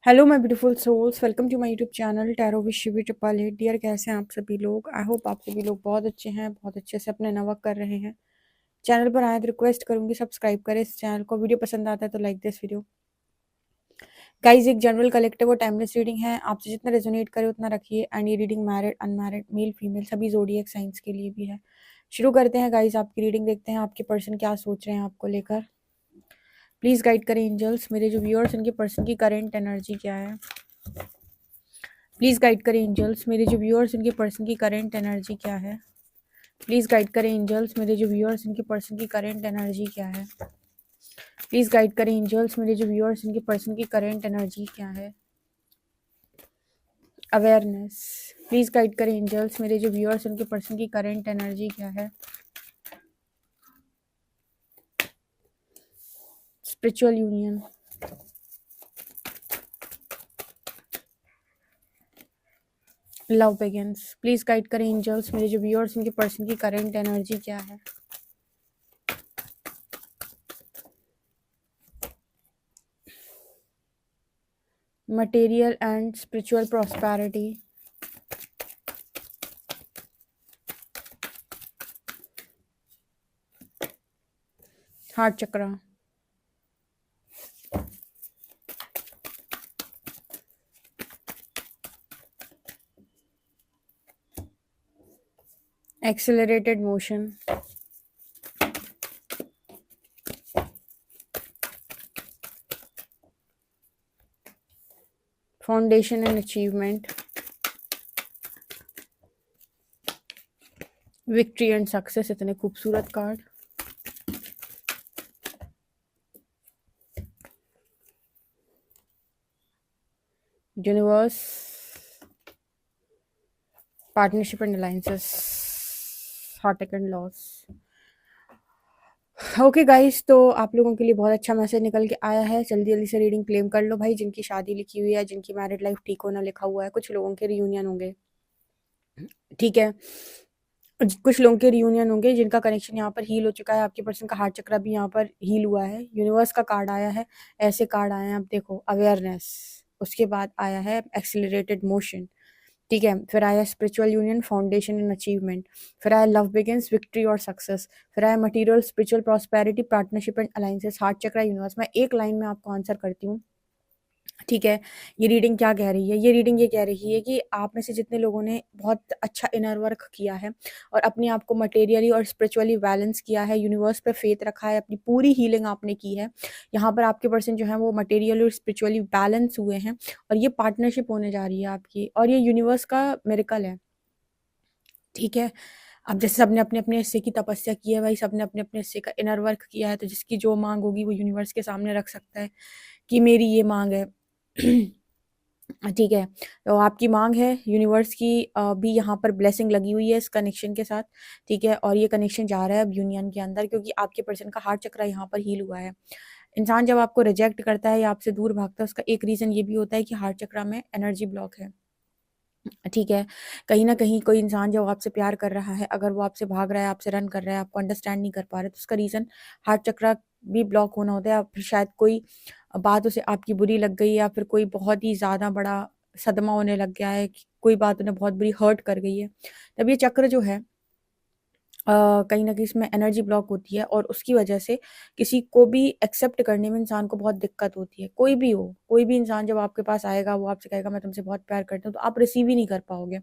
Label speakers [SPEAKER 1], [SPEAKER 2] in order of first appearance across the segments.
[SPEAKER 1] Hello my beautiful souls, welcome to my YouTube channel tarot with Shivi triple eight. Dear, कैसे हैं आप सभी लोग? आई होप आप सभी लोग बहुत अच्छे हैं, बहुत अच्छे से अपने वर्क कर रहे हैं। चैनल पर आए तो रिक्वेस्ट करूंगी सब्सक्राइब करें इस चैनल को। वीडियो पसंद आता है तो लाइक दिस वीडियो। गाइज, एक जनरल कलेक्टिव और टाइमलेस रीडिंग है, आपसे जितना रेजोनेट करे उतना रखिए। एंड ये reading married, unmarried, male female सभी ज़ोडिएक साइंस के लिए भी है। शुरू करते हैं गाइज आपकी रीडिंग, देखते हैं आपके पर्सन क्या सोच रहे हैं आपको लेकर। प्लीज़ गाइड करें एंजल्स, मेरे जो व्यूअर्स उनके पर्सन की करेंट एनर्जी क्या है। प्लीज़ गाइड करें एंजल्स, मेरे जो व्यूअर्स उनके पर्सन की करेंट एनर्जी क्या है। प्लीज़ गाइड करें एंजल्स, मेरे जो व्यूअर्स उनके पर्सन की करेंट एनर्जी क्या है। प्लीज़ गाइड करें एंजल्स, मेरे जो व्यूअर्स उनके पर्सन की करेंट एनर्जी क्या है। अवेयरनेस। प्लीज़ गाइड करें एंजल्स, मेरे जो व्यूअर्स उनके पर्सन की करेंट एनर्जी क्या है। Spiritual union. Love begins. Please guide करें एंजल्स, मेरे जो व्यूअर्स उनके पर्सन की करेंट एनर्जी क्या है। Material and spiritual prosperity. Heart chakra. Accelerated motion. Foundation and achievement. Victory and success. इतने खूबसूरत card. Universe. Partnership and alliances. Heart and loss. Okay guys, तो आप लोगों के लिए बहुत अच्छा मैसेज निकल के आया है। जल्दी जल्दी से रीडिंग क्लेम कर लो भाई। जिनकी शादी लिखी हुई है, जिनकी मैरिड लाइफ ठीक होना लिखा हुआ है, कुछ लोगों के रियूनियन होंगे, ठीक है। कुछ लोगों के रियूनियन होंगे जिनका कनेक्शन यहाँ पर हील हो चुका है। आपके पर्सन का हार्ट चक्रा भी यहाँ पर हील हुआ है। यूनिवर्स का कार्ड आया है, ऐसे कार्ड आए हैं। अब देखो, अवेयरनेस, उसके बाद आया है एक्सिलरेटेड मोशन, ठीक है। फिर आया spiritual union, foundation and achievement. फिर आया लव बिगिंस, विक्ट्री और सक्सेस। फिर आया material, spiritual prosperity, partnership and alliances, heart chakra, universe. मैं एक लाइन में आपको आंसर करती हूँ, ठीक है। ये रीडिंग क्या कह रही है? ये रीडिंग ये कह रही है कि आप में से जितने लोगों ने बहुत अच्छा इनर वर्क किया है और अपने आप को मटेरियली और स्पिरिचुअली बैलेंस किया है, यूनिवर्स पे फेथ रखा है, अपनी पूरी हीलिंग आपने की है, यहाँ पर आपके पर्सन जो है वो मटेरियली और स्पिरिचुअली बैलेंस हुए हैं। और ये पार्टनरशिप होने जा रही है आपकी, और ये यूनिवर्स का मिरेकल है, ठीक है। अब जैसे सबने अपने अपने हिस्से की तपस्या की है भाई, सबने अपने अपने हिस्से का इनर वर्क किया है, तो जिसकी जो मांग होगी वो यूनिवर्स के सामने रख सकता है कि मेरी ये मांग है। ठीक है, तो आपकी मांग है, यूनिवर्स की भी यहाँ पर ब्लेसिंग लगी हुई है इस कनेक्शन के साथ, ठीक है। और ये कनेक्शन जा रहा है अब यूनियन के अंदर, क्योंकि आपके पर्सन का हार्ट चक्र यहाँ पर हील हुआ है। इंसान जब आपको रिजेक्ट करता है या आपसे दूर भागता है, उसका एक रीज़न ये भी होता है कि हार्ट चक्र में एनर्जी ब्लॉक है, ठीक है। कहीं ना कहीं कोई इंसान जब आपसे प्यार कर रहा है, अगर वो आपसे भाग रहा है, आपसे रन कर रहा है, आपको अंडरस्टैंड नहीं कर पा रहा है, तो उसका रीज़न हार्ट चक्र भी ब्लॉक होना होता है। या फिर शायद कोई बात उसे आपकी बुरी लग गई, या फिर कोई बहुत ही ज़्यादा बड़ा सदमा होने लग गया है कि कोई बात उन्हें बहुत बुरी हर्ट कर गई है, तब ये चक्र जो है कहीं न कहीं इसमें एनर्जी ब्लॉक होती है, और उसकी वजह से किसी को भी एक्सेप्ट करने में इंसान को बहुत दिक्कत होती है। कोई भी हो, कोई भी इंसान जब आपके पास आएगा, वो आपसे कहेगा मैं तुमसे बहुत प्यार करता हूँ, तो आप रिसीव ही नहीं कर पाओगे।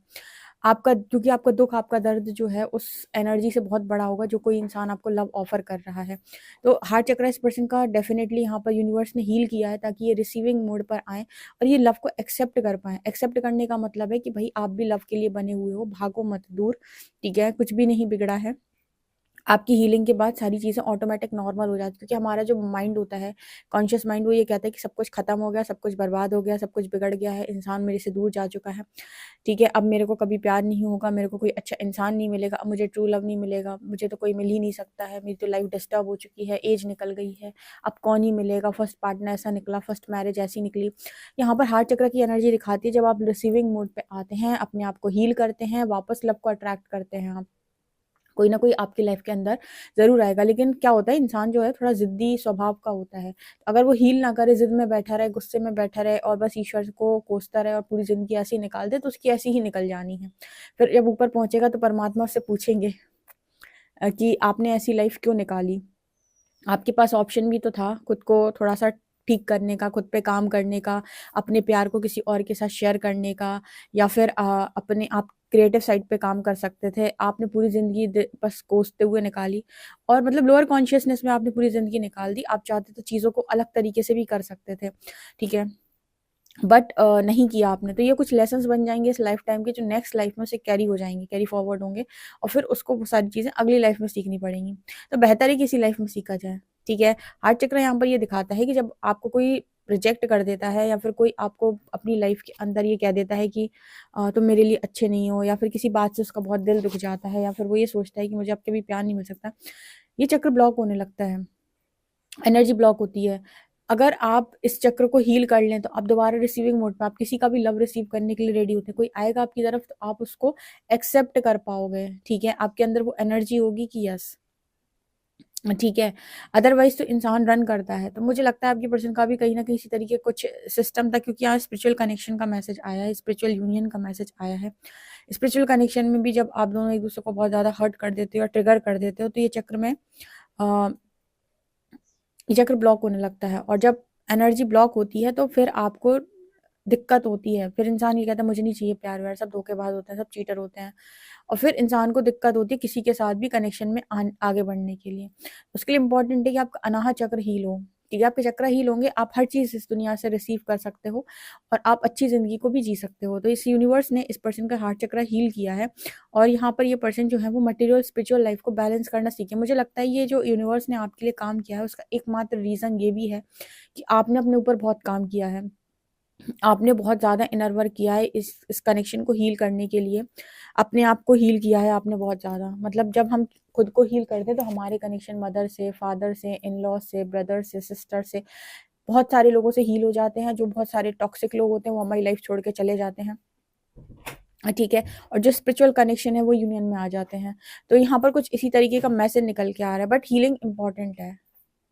[SPEAKER 1] आपका, क्योंकि आपका दुःख, आपका दर्द जो है उस एनर्जी से बहुत बड़ा होगा जो कोई इंसान आपको लव ऑफ़र कर रहा है। तो हार्ट चक्र इस पर्सन का डेफ़िनेटली यहाँ पर यूनिवर्स ने हील किया है, ताकि ये रिसीविंग मोड पर आएँ और ये लव को एक्सेप्ट कर पाएँ। एक्सेप्ट करने का मतलब है कि भई आप भी लव के लिए बने हुए हो, भागो मत दूर, ठीक है? कुछ भी नहीं बिगड़ा है। आपकी हीलिंग के बाद सारी चीज़ें ऑटोमेटिक नॉर्मल हो जाती हैं, क्योंकि हमारा जो माइंड होता है, कॉन्शियस माइंड, वो ये कहता है कि सब कुछ खत्म हो गया, सब कुछ बर्बाद हो गया, सब कुछ बिगड़ गया है, इंसान मेरे से दूर जा चुका है, ठीक है। अब मेरे को कभी प्यार नहीं होगा, मेरे को कोई अच्छा इंसान नहीं मिलेगा, अब मुझे ट्रू लव नहीं मिलेगा, मुझे तो कोई मिल ही नहीं सकता है, मेरी तो लाइफ डिस्टर्ब हो चुकी है, एज निकल गई है, अब कौन ही मिलेगा, फर्स्ट पार्टनर ऐसा निकला, फर्स्ट मैरिज ऐसी निकली। यहाँ पर हार्ट चक्र की एनर्जी दिखाती है, जब आप रिसीविंग मोड पे आते हैं, अपने आप को हील करते हैं, वापस लव को अट्रैक्ट करते हैं आप, कोई ना कोई आपकी लाइफ के अंदर ज़रूर आएगा। लेकिन क्या होता है, इंसान जो है थोड़ा ज़िद्दी स्वभाव का होता है। अगर वो हील ना करे, ज़िद में बैठा रहे, गुस्से में बैठा रहे और बस ईश्वर को कोसता रहे और पूरी ज़िंदगी ऐसे ही निकाल दे, तो उसकी ऐसी ही निकल जानी है। फिर जब ऊपर पहुँचेगा तो परमात्मा उससे पूछेंगे कि आपने ऐसी लाइफ क्यों निकाली? आपके पास ऑप्शन भी तो था खुद को थोड़ा-सा ठीक करने का, खुद पे काम करने का, अपने प्यार को किसी और के साथ शेयर करने का, या फिर अपने आप क्रिएटिव साइड पे काम कर सकते थे। आपने पूरी ज़िंदगी बस कोसते हुए निकाली और मतलब लोअर कॉन्शियसनेस में आपने पूरी ज़िंदगी निकाल दी। आप चाहते तो चीज़ों को अलग तरीके से भी कर सकते थे, ठीक है? बट नहीं किया आपने। तो ये कुछ लेसन्स बन जाएँगे इस लाइफ टाइम के, जो नेक्स्ट लाइफ में से कैरी हो जाएँगे, कैरी फॉरवर्ड होंगे और फिर उसको वो सारी चीज़ें अगली लाइफ में सीखनी पड़ेंगी। तो बेहतर है कि इसी लाइफ में सीखा जाए, ठीक है? हार्ट चक्र यहाँ पर ये दिखाता है कि जब आपको कोई रिजेक्ट कर देता है या फिर कोई आपको अपनी लाइफ के अंदर ये कह देता है कि तुम मेरे लिए अच्छे नहीं हो, या फिर किसी बात से उसका बहुत दिल दुख जाता है, या फिर वो ये सोचता है कि मुझे अब कभी प्यार नहीं मिल सकता। ये चक्र ब्लॉक होने लगता है। एनर्जी ब्लॉक होती है। अगर आप इस चक्र को हील कर लें तो आप दोबारा रिसीविंग मोड पे, आप किसी का भी लव रिसीव करने के लिए रेडी होते हैं। कोई आएगा आपकी तरफ तो आप उसको एक्सेप्ट कर पाओगे, ठीक है? आपके अंदर वो एनर्जी होगी कि यस, ठीक है। अदरवाइज तो इंसान रन करता है। तो मुझे लगता है आपकी पर्सन का भी कहीं ना कहीं इसी तरीके कुछ सिस्टम था, क्योंकि यहाँ स्पिरिचुअल कनेक्शन का मैसेज आया है, स्पिरिचुअल यूनियन का मैसेज आया है। स्पिरिचुअल कनेक्शन में भी जब आप दोनों एक दूसरे को बहुत ज़्यादा हर्ट कर देते हो या ट्रिगर कर देते हो, तो ये चक्र में ये चक्र ब्लॉक होने लगता है। और जब एनर्जी ब्लॉक होती है तो फिर आपको दिक्कत होती है। फिर इंसान ये कहता है मुझे नहीं चाहिए प्यार व्यार, सब धोखेबाज होते हैं, सब चीटर होते हैं। और फिर इंसान को दिक्कत होती है किसी के साथ भी कनेक्शन में आगे बढ़ने के लिए। उसके लिए इंपॉर्टेंट है कि आपका अनाहत चक्र हील हो, ठीक है? आपके चक्र हील होंगे, आप हर चीज़ इस दुनिया से रिसीव कर सकते हो और आप अच्छी ज़िंदगी को भी जी सकते हो। तो इस यूनिवर्स ने इस पर्सन का हार्ट चक्र हील किया है और यहाँ पर ये पर्सन जो है वो मटेरियल स्पिरिचुअल लाइफ को बैलेंस करना सीखे। मुझे लगता है ये जो यूनिवर्स ने आपके लिए काम किया है उसका एकमात्र रीज़न ये भी है कि आपने अपने ऊपर बहुत काम किया है। आपने बहुत ज़्यादा इनर वर्क किया है इस कनेक्शन को हील करने के लिए। अपने आप को हील किया है आपने बहुत ज़्यादा। मतलब जब हम खुद को हील करते हैं तो हमारे कनेक्शन मदर से, फादर से, इन-लॉ से, ब्रदर से, सिस्टर से, बहुत सारे लोगों से हील हो जाते हैं। जो बहुत सारे टॉक्सिक लोग होते हैं वो हमारी लाइफ छोड़ के चले जाते हैं, ठीक है? और जो स्पिरिचुअल कनेक्शन है वो यूनियन में आ जाते हैं। तो यहाँ पर कुछ इसी तरीके का मैसेज निकल के आ रहा है। बट हीलिंग इम्पॉर्टेंट है,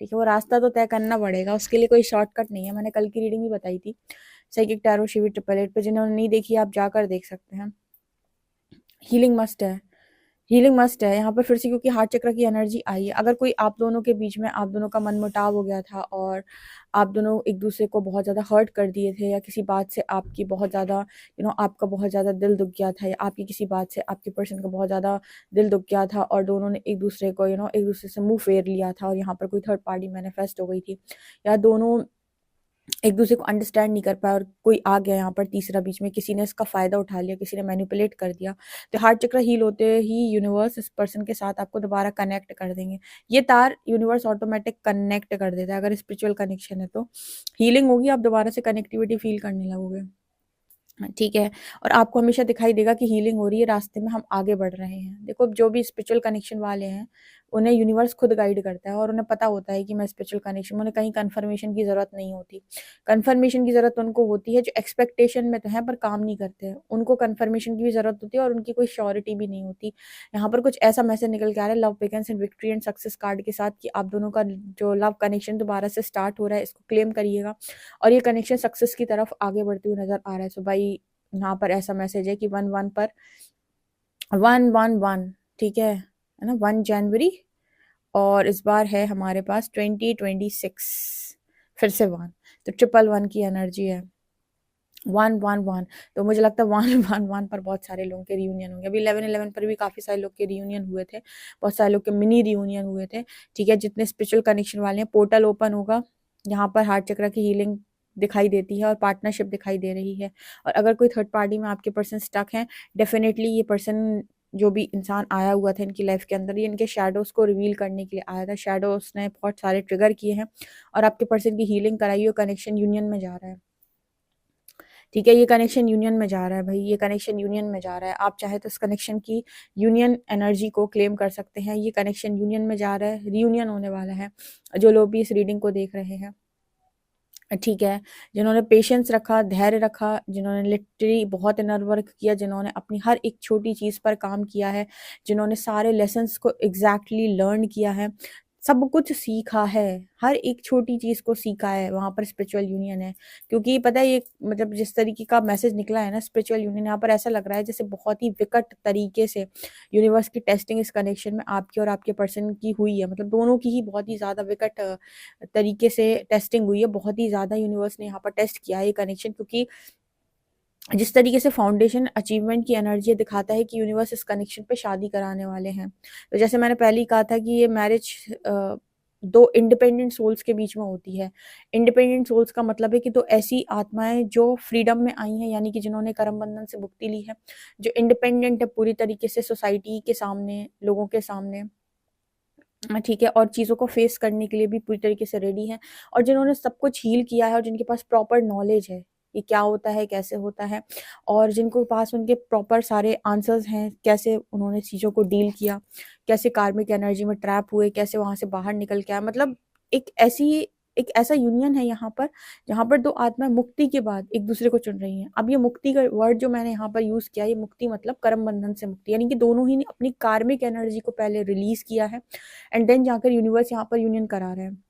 [SPEAKER 1] ठीक है? वो रास्ता तो तय करना पड़ेगा, उसके लिए कोई शॉर्टकट नहीं है। मैंने कल की रीडिंग भी बताई थी, psychic tarot Shivi triple eight पे। जिन्होंने नहीं देखी आप जाकर देख सकते हैं। हीलिंग मस्ट है, हीलिंग मस्ट है यहाँ पर फिर से, क्योंकि हार्ट चक्र की एनर्जी आई है। अगर कोई आप दोनों के बीच में, आप दोनों का मनमुटाव हो गया था और आप दोनों एक दूसरे को बहुत ज़्यादा हर्ट कर दिए थे, या किसी बात से आपकी बहुत ज़्यादा आपका बहुत ज़्यादा दिल दुख गया था, या आपकी किसी बात से आपके पर्सन का बहुत ज़्यादा दिल दुख गया था और दोनों ने एक दूसरे को एक दूसरे से मुंह फेर लिया था और यहाँ पर कोई थर्ड पार्टी मैनिफेस्ट हो गई थी, या दोनों एक दूसरे को अंडरस्टैंड नहीं कर पाया और कोई आ गया यहाँ पर तीसरा बीच में, किसी ने इसका फ़ायदा उठा लिया, किसी ने मैनिपुलेट कर दिया। तो हार्ट चक्र हील होते ही यूनिवर्स इस पर्सन के साथ आपको दोबारा कनेक्ट कर देंगे। ये तार यूनिवर्स ऑटोमेटिक कनेक्ट कर देता है अगर स्पिरिचुअल कनेक्शन है तो। हीलिंग होगी, आप दोबारा से कनेक्टिविटी फील करने लगोगे, ठीक है? और आपको हमेशा दिखाई देगा कि हीलिंग हो रही है, रास्ते में हम आगे बढ़ रहे हैं। देखो, जो भी स्पिरिचुअल कनेक्शन वाले हैं, उन्हें यूनिवर्स खुद गाइड करता है और उन्हें पता होता है कि मैं स्पिरिचुअल कनेक्शन में, उन्हें कहीं कन्फर्मेशन की ज़रूरत नहीं होती। कन्फर्मेशन की ज़रूरत उनको होती है जो एक्सपेक्टेशन में तो हैं पर काम नहीं करते हैं। उनको कन्फर्मेशन की भी ज़रूरत होती है और उनकी कोई श्योरिटी भी नहीं होती। यहाँ पर कुछ ऐसा मैसेज निकल के आ रहा है love begins in victory and success card के साथ, कि आप दोनों का जो लव कनेक्शन दोबारा से स्टार्ट हो रहा है, इसको क्लेम करिएगा और ये कनेक्शन सक्सेस की तरफ आगे बढ़ते हुए नज़र आ रहा है। सो भाई, यहाँ पर ऐसा मैसेज है कि 1-1 पर 1-1-1, ठीक है ना? 1 जनवरी और इस बार है हमारे पास 2026, फिर से 1, तो 111 की एनर्जी है। 1-1-1, तो मुझे लगता है 1-1-1 पर बहुत सारे लोगों के रियूनियन होंगे। अभी 11-11 पर भी काफ़ी सारे लोग के रियूनियन हुए थे, बहुत सारे लोग के मिनी रियूनियन हुए थे, ठीक है? जितने स्पिरिचुअल कनेक्शन वाले हैं, पोर्टल ओपन होगा। यहाँ पर हार्ट चक्र की हीलिंग दिखाई देती है और पार्टनरशिप दिखाई दे रही है। और अगर कोई थर्ड पार्टी में आपके पर्सन स्टक हैं, डेफिनेटली ये पर्सन, जो भी इंसान आया हुआ था इनकी लाइफ के अंदर, ये इनके शैडोज़ को रिवील करने के लिए आया था। शैडोज़ ने बहुत सारे ट्रिगर किए हैं और आपके पर्सन की हीलिंग कराई, और कनेक्शन यूनियन में जा रहा है, ठीक है? ये कनेक्शन यूनियन में जा रहा है भाई, ये कनेक्शन यूनियन में जा रहा है। आप चाहे तो इस कनेक्शन की यूनियन एनर्जी को क्लेम कर सकते हैं। ये कनेक्शन यूनियन में जा रहा है, रियूनियन होने वाला है, जो लोग भी इस रीडिंग को देख रहे हैं, ठीक है, जिन्होंने पेशेंस रखा, धैर्य रखा, जिन्होंने लिटरली बहुत इनर वर्क किया, जिन्होंने अपनी हर एक छोटी चीज़ पर काम किया है, जिन्होंने सारे लेसन्स को एग्ज़ैक्टली लर्न किया है, सब कुछ सीखा है, हर एक छोटी चीज़ को सीखा है, वहाँ पर स्पिरिचुअल यूनियन है। क्योंकि पता है ये मतलब जिस तरीके का मैसेज निकला है ना स्पिरिचुअल यूनियन, यहाँ पर ऐसा लग रहा है जैसे बहुत ही विकट तरीके से यूनिवर्स की टेस्टिंग इस कनेक्शन में आपकी और आपके पर्सन की हुई है। मतलब दोनों की ही बहुत ही ज़्यादा विकट तरीके से टेस्टिंग हुई है। बहुत ही ज़्यादा यूनिवर्स ने यहाँ पर टेस्ट किया है ये कनेक्शन, क्योंकि जिस तरीके से फाउंडेशन अचीवमेंट की एनर्जी दिखाता है कि यूनिवर्स इस कनेक्शन पे शादी कराने वाले हैं। तो जैसे मैंने पहले ही कहा था कि ये मैरिज दो इंडिपेंडेंट सोल्स के बीच में होती है। इंडिपेंडेंट सोल्स का मतलब है कि दो ऐसी आत्माएं जो फ्रीडम में आई हैं, यानी कि जिन्होंने कर्म बंधन से मुक्ति ली है, जो इंडिपेंडेंट है पूरी तरीके से सोसाइटी के सामने, लोगों के सामने, ठीक है, और चीज़ों को फेस करने के लिए भी पूरी तरीके से रेडी हैं, और जिन्होंने सब कुछ हील किया है और जिनके पास प्रॉपर नॉलेज है कि क्या होता है, कैसे होता है, और जिनको पास उनके प्रॉपर सारे आंसर्स हैं, कैसे उन्होंने चीज़ों को डील किया, कैसे कार्मिक एनर्जी में ट्रैप हुए, कैसे वहाँ से बाहर निकल के आए। मतलब एक ऐसी एक ऐसा यूनियन है यहाँ पर, जहाँ पर दो आत्माएं मुक्ति के बाद एक दूसरे को चुन रही हैं। अब ये मुक्ति का वर्ड जो मैंने यहाँ पर यूज़ किया, ये मुक्ति मतलब कर्म बंधन से मुक्ति, यानी कि दोनों ही ने अपनी कार्मिक एनर्जी को पहले रिलीज किया है एंड देन जाकर यूनिवर्स यहाँ पर यूनियन करा रहे हैं।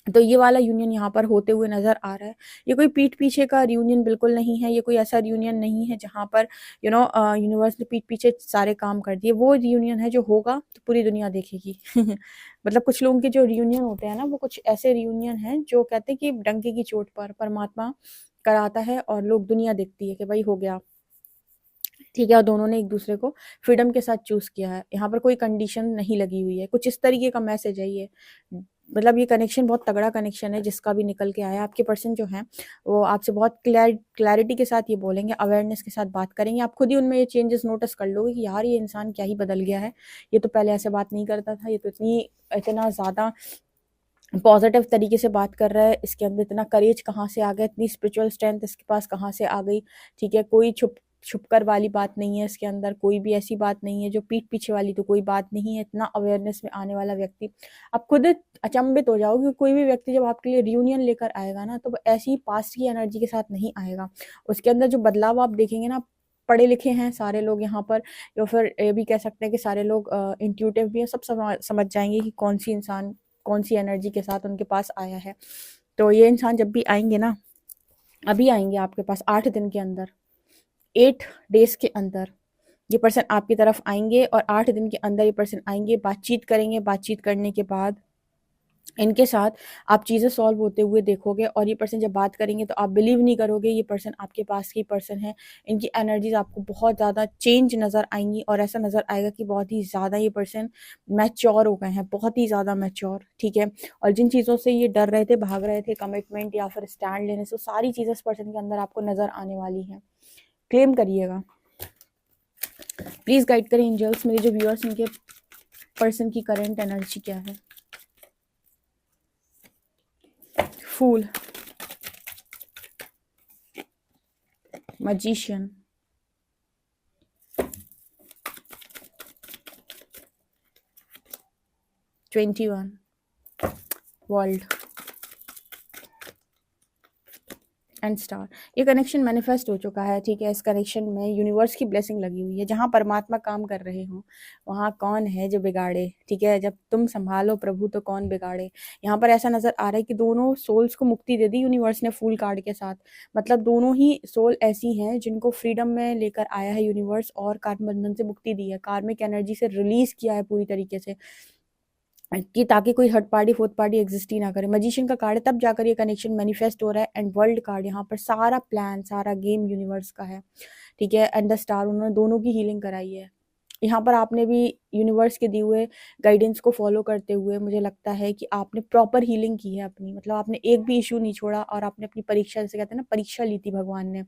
[SPEAKER 1] तो ये वाला यूनियन यहाँ पर होते हुए नजर आ रहा है। ये कोई पीठ पीछे का रियूनियन बिल्कुल नहीं है, ये कोई ऐसा रियूनियन नहीं है जहाँ पर यूनिवर्स ने पीठ पीछे सारे काम कर दिए। वो रियूनियन है जो होगा तो पूरी दुनिया देखेगी। मतलब कुछ लोगों के जो रियूनियन होते हैं ना, वो कुछ ऐसे रियूनियन हैं जो कहते हैं कि डंके की चोट पर परमात्मा कराता है और लोग दुनिया देखती है कि भाई हो गया, ठीक है, और दोनों ने एक दूसरे को फ्रीडम के साथ चूज किया है। यहाँ पर कोई कंडीशन नहीं लगी हुई है। कुछ इस तरीके का मैसेज है ये। मतलब ये कनेक्शन बहुत तगड़ा कनेक्शन है जिसका भी निकल के आया। आपके पर्सन जो हैं वो आपसे बहुत क्लैरिटी के साथ ये बोलेंगे, अवेयरनेस के साथ बात करेंगे। आप खुद ही उनमें ये चेंजेस नोटिस कर लोगे कि यार ये इंसान क्या ही बदल गया है, ये तो पहले ऐसे बात नहीं करता था, ये तो इतना ज़्यादा पॉजिटिव तरीके से बात कर रहा है, इसके अंदर इतना करेज कहाँ से आ गया, इतनी स्पिरिचुअल स्ट्रेंथ इसके पास कहाँ से आ गई। ठीक है, कोई छुपकर वाली बात नहीं है इसके अंदर, कोई भी ऐसी बात नहीं है जो पीठ पीछे वाली, तो कोई बात नहीं है। इतना अवेयरनेस में आने वाला व्यक्ति, आप खुद अचंभित हो जाओगे। कोई भी व्यक्ति जब आपके लिए रियूनियन लेकर आएगा ना, तो वो ऐसी पास्ट की एनर्जी के साथ नहीं आएगा। उसके अंदर जो बदलाव आप देखेंगे ना, पढ़े लिखे हैं सारे लोग यहाँ पर, या फिर ये भी कह सकते हैं कि सारे लोग इंट्यूटिव भी हैं, सब समझ जाएंगे कि कौन सी इंसान कौन सी एनर्जी के साथ उनके पास आया है। तो ये इंसान जब भी आएंगे ना, अभी आएंगे आपके पास 8 दिन के अंदर, 8 डेज के अंदर ये पर्सन आपकी तरफ आएंगे, और 8 दिन के अंदर ये पर्सन आएंगे, बातचीत करेंगे। बातचीत करने के बाद इनके साथ आप चीज़ें सॉल्व होते हुए देखोगे, और ये पर्सन जब बात करेंगे तो आप बिलीव नहीं करोगे ये पर्सन आपके पास की पर्सन है। इनकी एनर्जीज आपको बहुत ज़्यादा चेंज नज़र आएंगी, और ऐसा नज़र आएगा कि बहुत ही ज़्यादा ये पर्सन मैच्योर हो गए हैं, बहुत ही ज़्यादा मैच्योर। ठीक है, और जिन चीज़ों से ये डर रहे थे, भाग रहे थे, कमिटमेंट या फिर स्टैंड लेने से, सारी चीज़ें इस पर्सन के अंदर आपको नज़र आने वाली हैं। क्लेम करिएगा, प्लीज़ गाइड करें एंजल्स, मेरे जो व्यूअर्स इनके पर्सन की करेंट एनर्जी क्या है। फूल, magician, 21, वर्ल्ड एंड स्टार। ये कनेक्शन मैनिफेस्ट हो चुका है। ठीक है, इस कनेक्शन में यूनिवर्स की ब्लेसिंग लगी हुई है। जहाँ परमात्मा काम कर रहे हो वहाँ कौन है जो बिगाड़े। ठीक है, जब तुम संभालो प्रभु तो कौन बिगाड़े। यहाँ पर ऐसा नजर आ रहा है कि दोनों सोल्स को मुक्ति दे दी यूनिवर्स ने फूल कार्ड के साथ। मतलब दोनों ही सोल ऐसी हैं जिनको फ्रीडम में लेकर आया है यूनिवर्स, और कार्म बंधन से मुक्ति दी है, कार्मिक एनर्जी से रिलीज किया है पूरी तरीके से, कि ताकि कोई third party fourth party exist ही ना करे। मजिशियन का कार्ड है, तब जाकर ये कनेक्शन मैनिफेस्ट हो रहा है। एंड वर्ल्ड कार्ड, यहाँ पर सारा प्लान, सारा गेम यूनिवर्स का है। ठीक है, एंड द स्टार, उन्होंने दोनों की हीलिंग कराई है। यहाँ पर आपने भी यूनिवर्स के दिए हुए गाइडेंस को फॉलो करते हुए मुझे लगता है कि आपने प्रॉपर हीलिंग की है अपनी। मतलब आपने एक भी इशू नहीं छोड़ा, और आपने अपनी परीक्षा, जैसे कहते हैं ना, परीक्षा ली थी भगवान ने,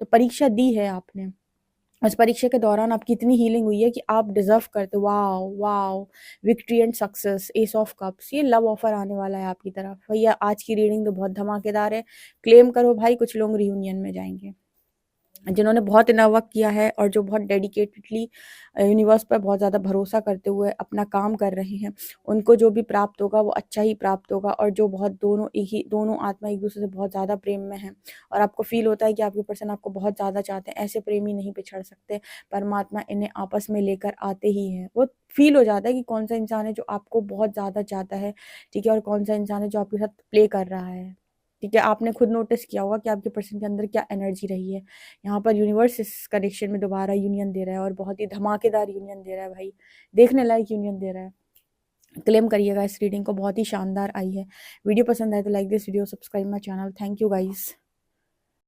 [SPEAKER 1] तो परीक्षा दी है आपने। उस परीक्षा के दौरान आपकी इतनी हीलिंग हुई है कि आप डिजर्व करते हो। Wow wow, victory and success, S of cups, ये लव ऑफर आने वाला है आपकी तरफ। भैया आज की रीडिंग तो बहुत धमाकेदार है। क्लेम करो भाई, कुछ लोग रियूनियन में जाएंगे। जिन्होंने बहुत इनर वर्क किया है और जो बहुत डेडिकेटेडली यूनिवर्स पर बहुत ज़्यादा भरोसा करते हुए अपना काम कर रहे हैं, उनको जो भी प्राप्त होगा वो अच्छा ही प्राप्त होगा। और जो बहुत दोनों आत्मा एक दूसरे से बहुत ज़्यादा प्रेम में हैं और आपको फील होता है कि आपके पर्सन आपको बहुत ज़्यादा चाहते हैं, ऐसे प्रेमी नहीं पिछड़ सकते। परमात्मा इन्हें आपस में लेकर आते ही हैं। वो फील हो जाता है कि कौन सा इंसान है जो आपको बहुत ज़्यादा चाहता है, ठीक है, और कौन सा इंसान है जो आपके साथ प्ले कर रहा है। ठीक है, आपने खुद नोटिस किया होगा कि आपके पर्सन के अंदर क्या एनर्जी रही है। यहाँ पर यूनिवर्स इस कनेक्शन में दोबारा यूनियन दे रहा है और बहुत ही धमाकेदार यूनियन दे रहा है भाई, देखने लायक यूनियन दे रहा है। क्लेम करिएगा इस रीडिंग को, बहुत ही शानदार आई है। वीडियो पसंद आए तो like this video, subscribe my channel. Thank you guys.